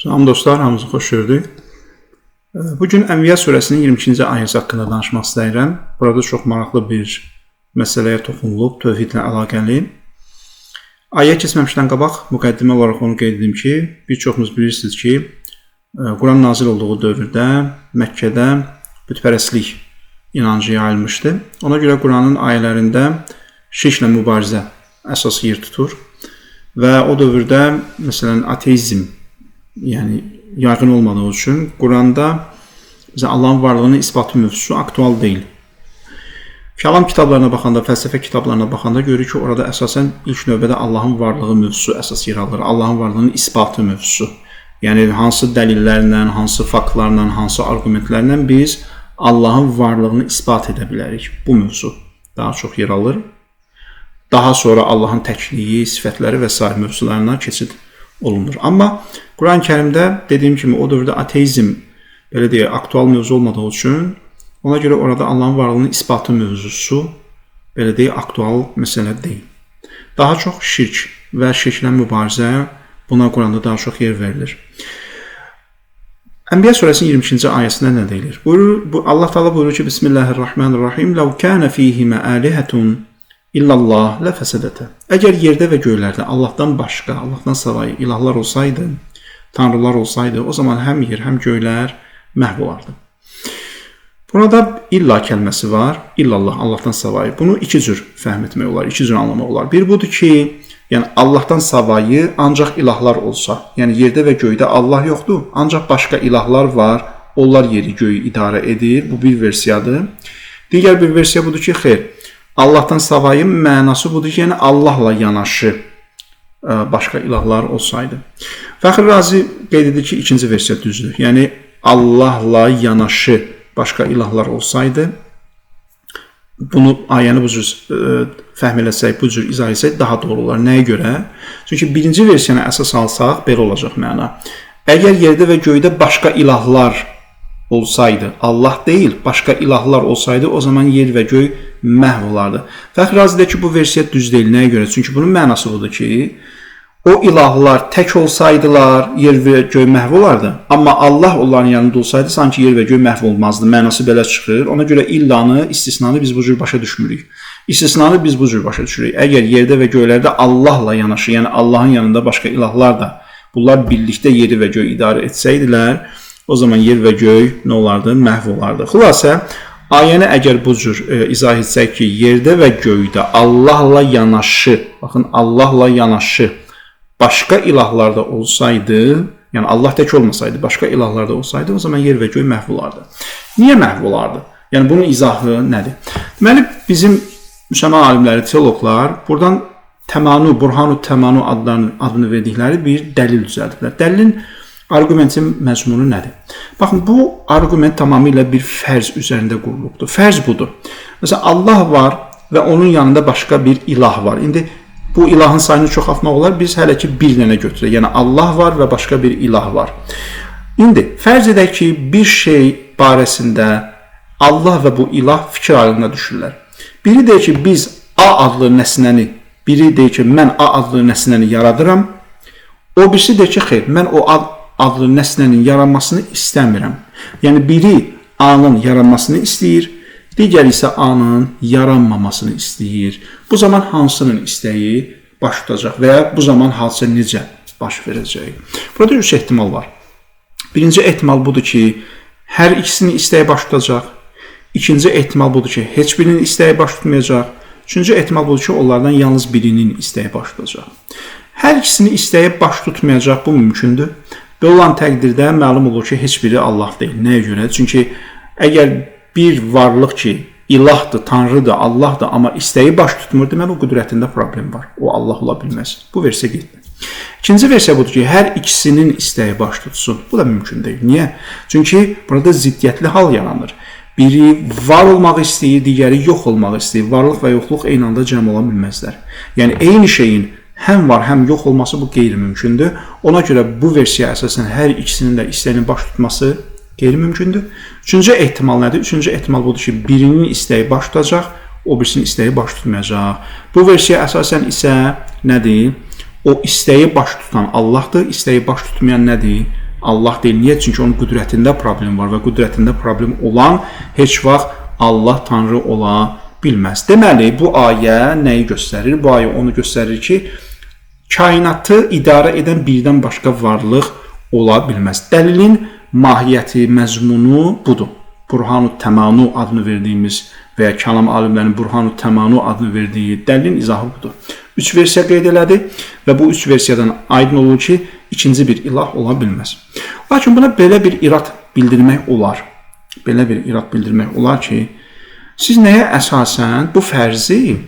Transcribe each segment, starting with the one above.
Salam dostlar, hamınızı xoş gördük. Bugün Ənbiya surəsinin 22-ci ayəsi haqqında danışmaq istəyirəm. Burada çox maraqlı bir məsələyə toxunulub, tövhidlə əlaqəli. Ayə keçməmişdən qabaq müqəddimə olaraq onu qeyd edim ki, bir çoxunuz bilirsiniz ki, Quran nazil olduğu dövrdə Məkkədə bütpərəstlik inancı yayılmışdı. Ona görə Quranın ayələrində şirklə mübarizə əsas yer tutur və o dövrdə məsələn ateizm yaygın olmadığı üçün Quranda Allahın varlığının isbatı mövzusu aktual deyil. Kəlam kitablarına baxanda, fəlsəfə kitablarına baxanda görürük ki, orada əsasən ilk növbədə Allahın varlığı mövzusu əsas yer alır. Allahın varlığının isbatı mövzusu. Yəni hansı dəlillərlə, hansı faktlarla, hansı argumentlərlə biz Allahın varlığını isbat edə bilərik. Bu mövzu daha çox yer alır. Daha sonra Allahın təkliyi, sifətləri və sair mövzularına keçid olunur. Amma Quran-Kərimdə dediyim kimi o dövrdə ateizm belə deyək, aktual mövzu olmadığı üçün ona görə orada Allahın varlığının isbatı mövzusu belə deyək, aktual məsələ deyil. Daha çox şirk və şirklə mübarizə buna Quranda daha çox yer verilir. Ənbiya surəsinin 22-ci ayəsində nə deyilir? Allah Taala buyurur ki, Bismillahirrahmanirrahim. Ləv kənə fīhimə əlihətun İllallah lə fəsədətə. Əgər yerdə və göylərdə Allahdan başqa, Allahdan savayı ilahlar olsaydı, tanrılar olsaydı, o zaman həm yer, həm göylər məhv olardı. Burada illa kəlməsi var, illallah, Allahdan savayı. Bunu iki cür fəhm etmək olar, iki cür anlamaq olar. Bir budur ki, yəni Allahdan savayı ancaq ilahlar olsa, yəni yerdə və göydə Allah yoxdur, ancaq başqa ilahlar var, onlar yeri, göyü idarə edir. Bu bir versiyadır. Digər bir versiya budur ki, xeyr, Allahdan savayı mənası budur ki, yəni Allahla yanaşı başqa ilahlar olsaydı. Fəxr Razi qeyd edir ki, ikinci versiya düzdür. Yəni Allahla yanaşı başqa ilahlar olsaydı, bunu ayəni bu cür fəhm eləsək, bu cür izah etsək daha doğru olar. Nəyə görə? Çünki birinci versiyanı əsas alsaq, belə olacaq məna. Əgər yerdə və göydə başqa ilahlar olsaydı, Allah deyil, başqa ilahlar olsaydı, o zaman yer və göy məhv olardı. Fəxr Razi deyir ki, bu versiya düz deyil. Nəyə görə? Çünki bunun mənası budur ki, o ilahlar tək olsaydılar, yer və göy məhv olardı. Amma Allah onların yanında olsaydı, sanki yer və göy məhv olmazdı. Mənası belə çıxır. Ona görə illanı, istisnanı biz bu cür başa düşmürük. İstisnanı biz bu cür başa düşürük. Əgər yerdə və göylərdə Allahla yanaşı, yəni Allahın yanında başqa ilahlar da, bunlar birlikdə yeri və göy idarə etsəydilər, o zaman yer və göy nə olardı? Məhv olardı. Xülasə, ayəni əgər bu cür izah etsək ki, yerdə və göydə Allahla yanaşı, baxın, Allahla yanaşı başqa ilahlarda olsaydı, yəni Allah tək olmasaydı, başqa ilahlarda olsaydı, o zaman yer və göy məhv olardı. Niyə məhv olardı? Yəni bunun izahı nədir? Deməli, bizim müsəlman alimləri, teologlar buradan təmanu, burhanu təmanu adını verdikləri bir dəlil düzəldiblər. Dəlilin argumentin məzmunu nədir? Baxın, bu argument tamamilə bir fərz üzərində qurulubdur. Fərz budur. Məsələn, Allah var və onun yanında başqa bir ilah var. İndi bu ilahın sayını çoxaltmaq olar. Biz hələ ki bir dənə götürək. Yəni Allah var və başqa bir ilah var. İndi fərz edək ki, bir şey barəsində Allah və bu ilah fikir ayrılığına düşürlər. Biri deyir ki, biz A adlı nəsnəni, biri deyir ki, mən A adlı nəsnəni yaradıram. O birisi deyir ki, xeyr, mən o adlı nəsnənin yaranmasını istəmirəm. Yəni biri A-nın yaranmasını istəyir, digər isə A-nın yaranmamasını istəyir. Bu zaman hansının istəyi baş tutacaq və ya bu zaman hadisə necə baş verəcək? Burada üç ehtimal var. Birinci ehtimal budur ki, hər ikisinin istəyi baş tutacaq. İkinci ehtimal budur ki, heç birinin istəyi baş tutmayacaq. Üçüncü ehtimal budur ki, onlardan yalnız birinin istəyi baş tutacaq. Hər ikisinin istəyi baş tutmayacaq, bu mümkündür. Belə olan təqdirdə məlum olur ki, heç biri Allah deyil. Nəyə görə? Çünki əgər bir varlıq ki, ilahdır, tanrıdır, Allahdır, amma istəyi baş tutmur, deməli o qüdrətində problem var. O Allah ola bilməz. Bu versiya getmir. İkinci versiya budur ki, hər ikisinin istəyi baş tutsun. Bu da mümkün deyil. Niyə? Çünki burada ziddiyyətli hal yaranır. Biri var olmaq istəyir, digəri yox olmaq istəyir. Varlıq və yoxluq eyni anda cəm ola bilməzlər. Yəni eyni şeyin həm var, həm yox olması bu qeyri-mümkündür. Ona görə bu versiya əsasən hər ikisinin də istəyinin baş tutması qeyri-mümkündür. Üçüncü ehtimal nədir? Üçüncü ehtimal budur ki, birinin istəyi baş tutacaq, o birisinin istəyi baş tutmayacaq. Bu versiya əsasən isə nədir? O istəyi baş tutan Allahdır, istəyi baş tutmayan nədir? Allah deyil. Niyə? Çünki onun qüdrətində problem var və qüdrətində problem olan heç vaxt Allah Tanrı ola bilməz. Deməli, bu ayə nəyi göstərir? Bu ayə onu göstərir ki, kainatı idarə edən birdən başqa varlıq ola bilməz. Dəlilin mahiyyəti, məzmunu budur. Burhanu Təmanu adını verdiyimiz və ya kəlam alimlərinin Burhanu Təmanu adını verdiyi dəlilin izahı budur. 3 versiya qeyd elədi və bu 3 versiyadan aydın olur ki, ikinci bir ilah ola bilməz. Lakin buna belə bir irad bildirmək olar. Belə bir irad bildirmək olar ki, siz nəyə əsasən bu fərzi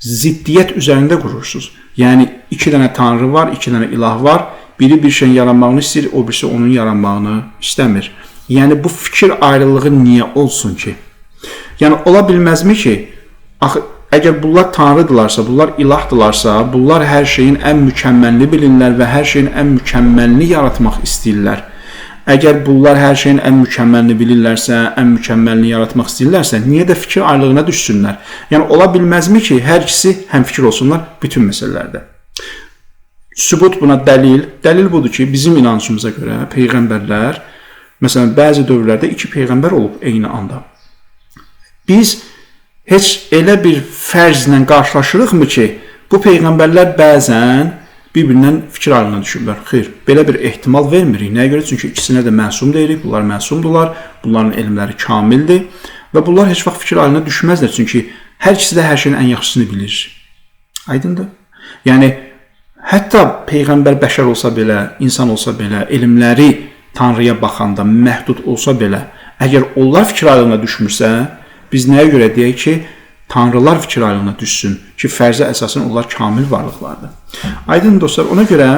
ziddiyyət üzərində qurursunuz? Yəni, 2 dənə tanrı var, 2 dənə ilah var, biri bir şeyin yaranmağını istəyir, o birisi onun yaranmağını istəmir. Yəni, bu fikir ayrılığı niyə olsun ki? Yəni, ola bilməzmi ki, əgər bunlar tanrıdırlarsa, bunlar ilahdılarsa, bunlar hər şeyin ən mükəmməlini bilirlər və hər şeyin ən mükəmməlini yaratmaq istəyirlər. Əgər bunlar hər şeyin ən mükəmməlini bilirlərsə, ən mükəmməlini yaratmaq istəyirlərsə, niyə də fikir ayrılığına düşsünlər? Yəni, ola bilməzmi ki, hər ikisi həmfikir olsunlar bütün məsələlərdə? Sübut buna dəlil. Dəlil budur ki, bizim inancımıza görə peyğəmbərlər, məsələn, bəzi dövrlərdə 2 peyğəmbər olub eyni anda. Biz heç elə bir fərzlə qarşılaşırıqmı ki, bu peyğəmbərlər bəzən bir-birindən fikir ayrılığına düşüblər. Xeyr, belə bir ehtimal vermirik. Nəyə görə? Çünki ikisinə də məsum deyirik, bunlar məsumdular, bunların elmləri kamildir və bunlar heç vaxt fikir ayrılığına düşməzlər. Çünki hər ikisi də hər şeyin ən yaxşısını bilir. Aydındır? Yəni, hətta peyğəmbər bəşər olsa belə, insan olsa belə, elmləri Tanrıya baxanda məhdud olsa belə, əgər onlar fikir ayrılığına düşmürsə, biz nəyə görə deyək ki, tanrılar fikir ayrılığına düşsün ki, fərzə əsasən onlar kamil varlıqlardır. Aydın dostlar, ona görə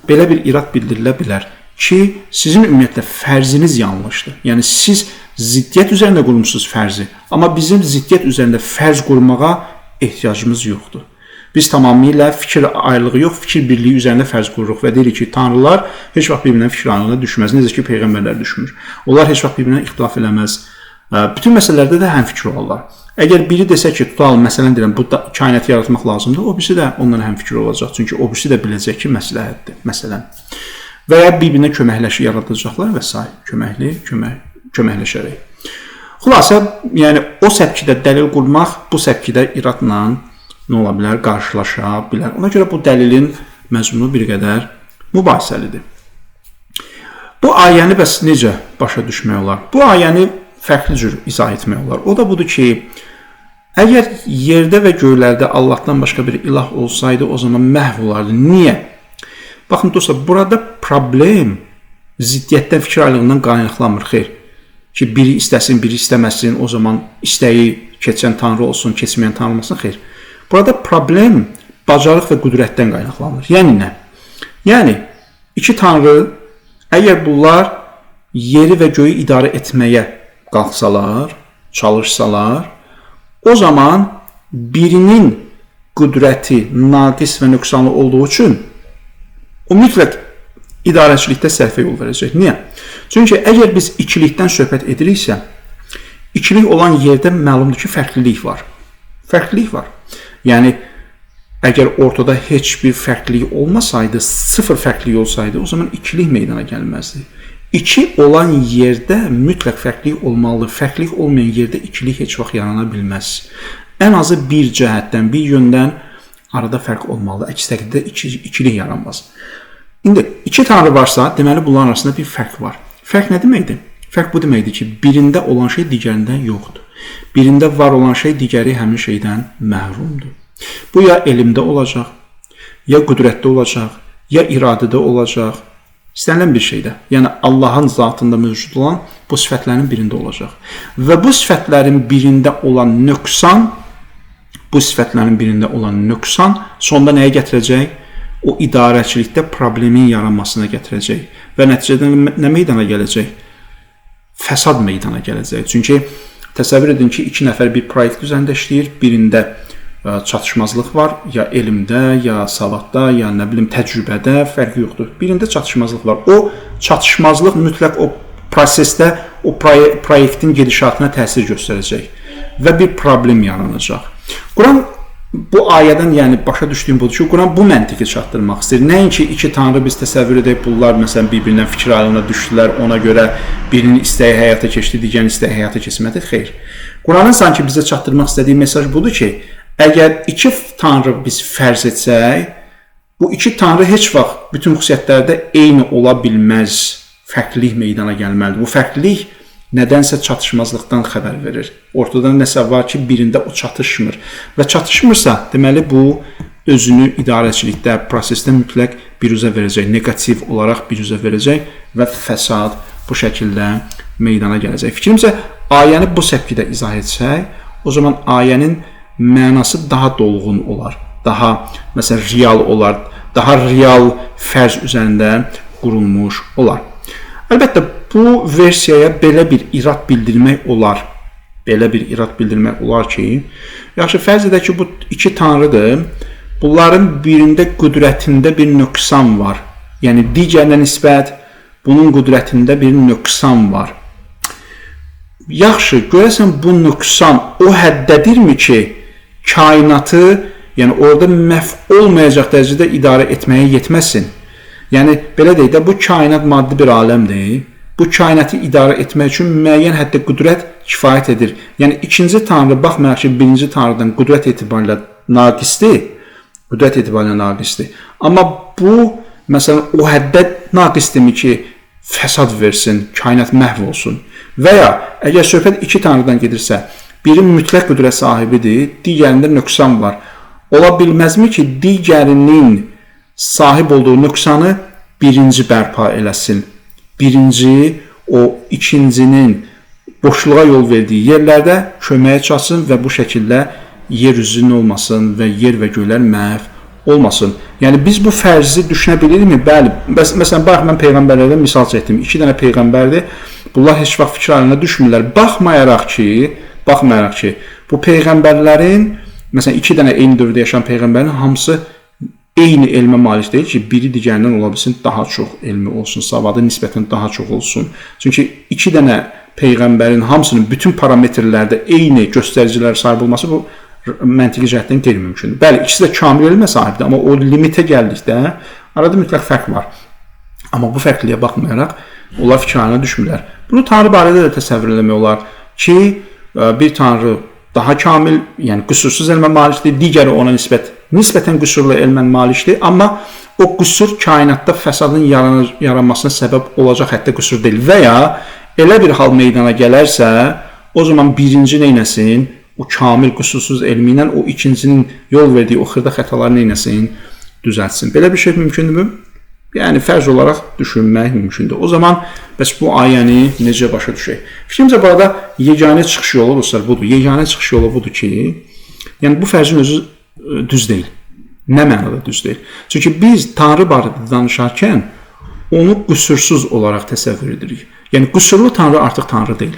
belə bir irad bildirilə bilər ki, sizin ümumiyyətlə fərziniz yanlışdır. Yəni, siz ziddiyyət üzərində qurmuşsunuz fərzi, amma bizim ziddiyyət üzərində fərz qurmağa ehtiyacımız yoxdur. Biz tamamilə fikir ayrılığı yox, fikir birliyi üzərində fərz qururuq və deyirik ki, tanrılar heç vaxt bir-birindən fikir ayrılığına düşməz. Necə ki, peyğəmbərlər düşmür. Onlar heç vaxt bir-birindən ixtilaf eləməz. Bütün məsələlərdə də həmfikir olurlar. Əgər biri desə ki, tutal, məsələn deyirəm, bu kainatı yaratmaq lazımdır, o birisi də ondan həmfikir olacaq. Çünki o birisi də biləcək ki, məsləhətdir, məsələn. Və ya bir-birinə köməkləşi yaradacaqlar və s. Köməkləşərək. Xülasə, yəni o səpkidə dəlil qurmaq, bu səpkidə iradla nə ola bilər, qarşılaşa bilər. Ona görə bu dəlilin məzmunu bir qədər mübahisəlidir. Bu ayəni bəs necə başa düşmək olar? Bu ayəni fərqli cür izah etmək olar. O da budur ki, əgər yerdə və göylərdə Allahdan başqa bir ilah olsaydı, o zaman məhv olardı. Niyə? Baxın dostlar, burada problem ziddiyyətdən, fikir ayrılığından qaynaqlanmır. Xeyr. Ki, biri istəsin, biri istəməsin, o zaman istəyi keçən tanrı olsun, keçməyən tanrı olmasın. Xeyr. Burada problem bacarıq və qüdrətdən qaynaqlanır. Yəni nə? Yəni, 2 tanrı, əgər bunlar yeri və göyü idarə etməyə qalxsalar, çalışsalar, o zaman birinin qüdrəti naqis və nöqsanlı olduğu üçün o mütləq idarəçilikdə səhvə yol verəcək. Niyə? Çünki əgər biz ikilikdən söhbət ediriksə, ikilik olan yerdə məlumdur ki, fərqlilik var. Fərqlilik var. Yəni, əgər ortada heç bir fərqlilik olmasaydı, 0 fərqlilik olsaydı, o zaman ikilik meydana gəlməzdi. 2 olan yerdə mütləq fərqlilik olmalıdır. Fərqlilik olmayan yerdə ikilik heç vaxt yarana bilməz. Ən azı bir cəhətdən, bir yöndən arada fərq olmalıdır. Əks təqdirdə ikilik yaranmaz. İndi 2 tanrı varsa, deməli bunların arasında bir fərq var. Fərq nə deməkdir? Fərq bu deməkdir ki, birində olan şey digərində yoxdur. Birində var olan şey digəri həmin şeydən məhrumdur. Bu ya elmdə olacaq, ya qüdrətdə olacaq, ya iradədə olacaq, istənilən bir şeydə. Yəni Allahın zatında mövcud olan bu sifətlərin birində olacaq. Və bu sifətlərin birində olan nöqsan, sonda nəyə gətirəcək? O idarəçilikdə problemin yaranmasına gətirəcək. Və nəticədə nə meydana gələcək? Fəsad meydana gələcək. Çünki təsəvvür edin ki, 2 nəfər bir proyekt üzərində işləyir, birində çatışmazlıq var, ya elmdə, ya savadda, ya nə bilim təcrübədə, fərqi yoxdur. Birində çatışmazlıq var. O çatışmazlıq mütləq o prosesdə o proyektin gedişatına təsir göstərəcək və bir problem yaranacaq. Quran bu ayədən yəni başa düşdüyüm budur ki, Quran bu məntiqi çatdırmaq istəyir. Nəinki iki tanrı biz təsəvvür edək, bunlar məsələn bir-birindən fikir ayrılığına düşdülər, ona görə birinin istəyi həyata keçdi, digərinin istəyi həyata keçmədi. Xeyr. Quranın sanki bizə çatdırmaq istədiyi mesaj budur ki, əgər iki tanrı biz fərz etsək, bu iki tanrı heç vaxt bütün xüsusiyyətlərdə eyni ola bilməz. Fərqlilik meydana gəlməlidir. Bu fərqlilik nədənsə çatışmazlıqdan xəbər verir. Ortada nəsə var ki, birində o çatışmır. Və çatışmırsa, deməli bu özünü idarəçilikdə, prosesdə mütləq biruzə verəcək, negativ olaraq biruzə verəcək və fəsad bu şəkildə meydana gələcək. Fikrimcə, ayəni bu səpkidə izah etsək, o zaman ayənin mənası daha dolğun olar, daha məsələn real olar, daha real fərz üzərində qurulmuş olar. Əlbəttə, bu versiyaya belə bir irad bildirmək olar. Belə bir irad bildirmək olar ki, yaxşı, fərz edək ki, bu iki tanrıdır. Bunların birində qüdrətində bir nöqsan var. Yəni, digərinə nisbət bunun qüdrətində bir nöqsan var. Yaxşı, görəsən bu nöqsan o həddədirmi ki, kainatı, yəni orada məhv olmayacaq dərəcədə idarə etməyə yetməsin? Yəni, belə deyək də, bu kainat maddi bir aləmdir. Bu kainatı idarə etmək üçün müəyyən həddə qüdrət kifayət edir. Yəni, ikinci tanrı, baxmayaq ki, birinci tanrıdan qüdrət etibarilə naqisdir. Qüdrət etibarilə naqisdir. Amma bu, məsələn, o həddə naqisdirmi ki, fəsad versin, kainat məhv olsun. Və ya, əgər söhbət iki tanrıdan gedirsə, biri mütləq qüdrət sahibidir, digərində nöqsan var. Ola bilməzmi ki, digərinin sahib olduğu nöqsanı birinci bərpa eləsin. Birinci o ikincinin boşluğa yol verdiyi yerlərdə köməyə çatsın və bu şəkildə yer üzünün olmasın və yer və göylər məhv olmasın. Yəni biz bu fərzi düşünə bilirmi? Bəli. Məsələn, bax mən peyğəmbərlərdən misal çəkdim. 2 dənə peyğəmbərdir. Bunlar heç vaxt fikir ayrılığına düşmürlər. Baxmayaraq ki, bu peyğəmbərlərin məsələn 2 dənə eyni dövrdə yaşayan peyğəmbərin hamısı eyni elmə malik deyil ki, biri digərindən ola bilsin, daha çox elmi olsun, savadı nisbətən daha çox olsun. Çünki 2 dənə peyğəmbərin hamısının bütün parametrlərdə eyni göstəricilər sahib olması bu məntiqi cəhətdən qeyri-mümkündür. Bəli, ikisi də kamil elmə sahibdir, amma o limitə gəldikdə arada mütləq fərq var. Amma bu fərqliyə baxmayaraq onlar fikir ayrılığına düşmürlər. Bunu tanrı barədə də təsəvvür etmək olar ki, bir tanrı daha kamil, yəni qüsursuz elmə malikdir, digəri ona nisbətən qüsurlu elmə malikdir, amma o qüsur kainatda fəsadın yaranmasına səbəb olacaq həddə qüsur deyil. Və ya elə bir hal meydana gələrsə, o zaman birinci neynəsin? O kamil qüsursuz elmi ilə o ikincinin yol verdiyi o xırda xətaları neynəsin? Düzəltsin. Belə bir şey mümkündürmü? Yəni fərz olaraq düşünmək mümkündür. O zaman bəs bu ayəni necə başa düşək? Fikrimcə burada yeganə çıxış yolu dostlar budur. Yeganə çıxış yolu budur ki, yəni bu fərzin özü düz deyil. Nə mənada düz deyil? Çünki biz tanrı barədə danışarkən onu qüsursuz olaraq təsəvvür edirik. Yəni qüsurlu tanrı artıq tanrı deyil.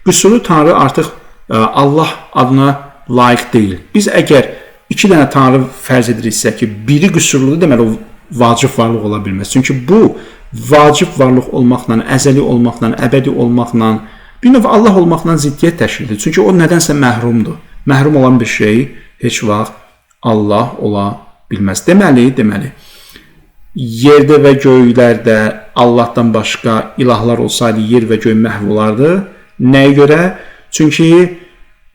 Qüsurlu tanrı artıq Allah adına layiq deyil. Biz əgər 2 dənə tanrı fərz ediriksə ki, biri qüsurludur, deməli o vacib varlıq ola bilməz. Çünki bu vacib varlıq olmaqla, əzəli olmaqla, əbədi olmaqla, bir növ Allah olmaqla ziddiyyət təşkil edir. Çünki o nədənsə məhrumdur. Məhrum olan bir şey heç vaxt Allah ola bilməz. Deməli, yerdə və göylərdə Allahdan başqa ilahlar olsaydı, yer və göy məhv olardı. Nəyə görə? Çünki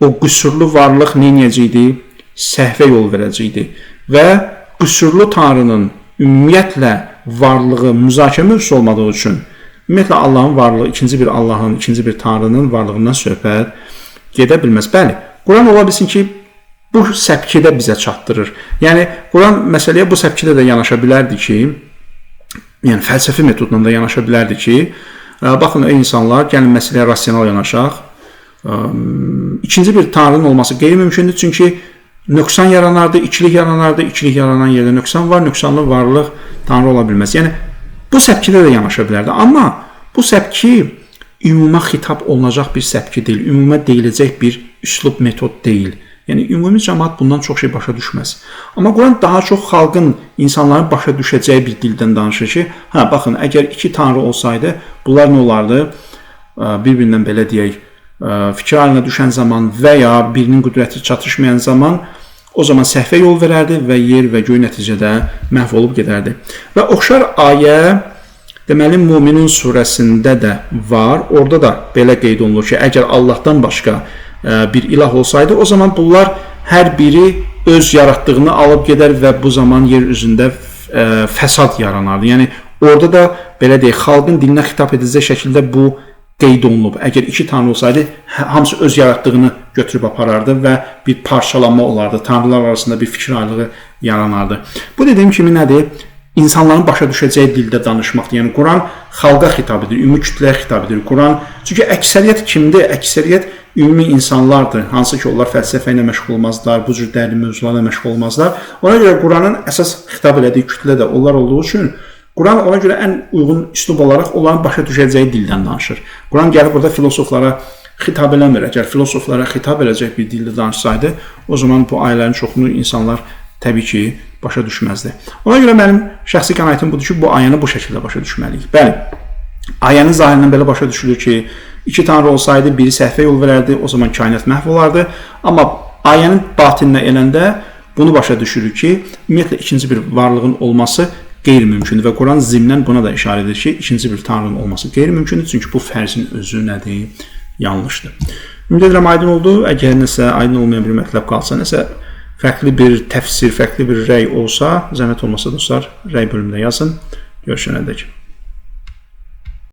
o qüsurlu varlıq neynəyəcəkdi? Səhvə yol verəcəkdi. Və qüsurlu tanrının ümumiyyətlə varlığı müzakirə mövzusu olmadığı üçün ümumiyyətlə Allahın varlığı, ikinci bir Allahın, ikinci bir tanrının varlığından söhbət gedə bilməz. Bəli, Quran ola bilsin ki, bu səpkidə bizə çatdırır. Yəni, Quran məsələyə bu səpkidə də yanaşa bilərdi ki, yəni fəlsəfi metodla da yanaşa bilərdi ki, baxın ey insanlar, gəlin məsələyə rasional yanaşaq. İkinci bir tanrının olması qeyri-mümkündür, çünki nöqsan yaranardı, ikilik yaranardı, ikilik yaranan yerdə nöqsan var, nöqsanlı varlıq tanrı ola bilməz. Yəni, bu səpkidə də yanaşa bilərdi. Amma bu səpki ümumə xitab olunacaq bir səpki deyil, ümumə deyiləcək bir üslub metod deyil. Yəni, ümumi cəmaat bundan çox şey başa düşməz. Amma Quran daha çox xalqın, insanların başa düşəcəyi bir dildən danışır ki, baxın, əgər 2 tanrı olsaydı, bunlar nə olardı? Bir-birindən belə deyək, fikir haline düşən zaman və ya birinin qüdrəti çatışmayan zaman o zaman səhvə yol verərdi və yer və göy nəticədə məhv olub gedərdi. Və oxşar ayə deməli Möminun surəsində də var. Orada da belə qeyd olunur ki, əgər Allahdan başqa bir ilah olsaydı, o zaman bunlar hər biri öz yaratdığını alıb gedər və bu zaman yer üzündə fəsad yaranardı. Yəni orada da belə deyək, xalqın dilinə xitab ediləcək şəkildə bu qeyd olunub. Əgər iki tanrı olsaydı, hamısı öz yaratdığını götürüb aparardı və bir parçalanma olardı. Tanrılar arasında bir fikir ayrılığı yaranardı. Bu dediyim kimi nədir? İnsanların başa düşəcəyi dildə danışmaqdır. Yəni Quran xalqa xitab edir, ümumi kütləyə xitab edir. Quran, çünki əksəriyyət kimdir? Əksəriyyət ümumi insanlardır. Hansı ki, onlar fəlsəfə ilə məşğul olmazlar, bu cür dərin mövzularla məşğul olmazlar. Ona görə Quranın əsas xitab elədiyi kütlə də onlar olduğu üçün Quran ona görə ən uyğun üslub olaraq onların başa düşəcəyi dildən danışır. Quran gəlib burada filosoflara xitab eləmir. Əgər filosoflara xitab edəcək bir dildə danışsaydı, o zaman bu ayələrin çoxunu insanlar təbii ki, başa düşməzdi. Ona görə mənim şəxsi qənaətim budur ki, bu ayəni bu şəkildə başa düşməliyik. Bəli, ayənin zahirindən belə başa düşülür ki, iki tanrı olsaydı, biri səhvə yol verərdi, o zaman kainat məhv olardı. Amma ayənin batininə eləndə bunu başa düşürük ki, ümumiyyətlə ikinci bir varlığın olması qeyri-mümkündür və Quran zimnən buna da işarə edir ki, ikinci bir tanrının olması qeyri-mümkündür, çünki bu fərzin özü nədir? Yanlışdır. Ümid edirəm aydın oldu. Əgər nəsə aydın olmayan bir mətləb qalsa, nəsə fərqli bir təfsir, fərqli bir rəy olsa, zəhmət olmasa dostlar, rəy bölümündə yazın. Görüşənədək.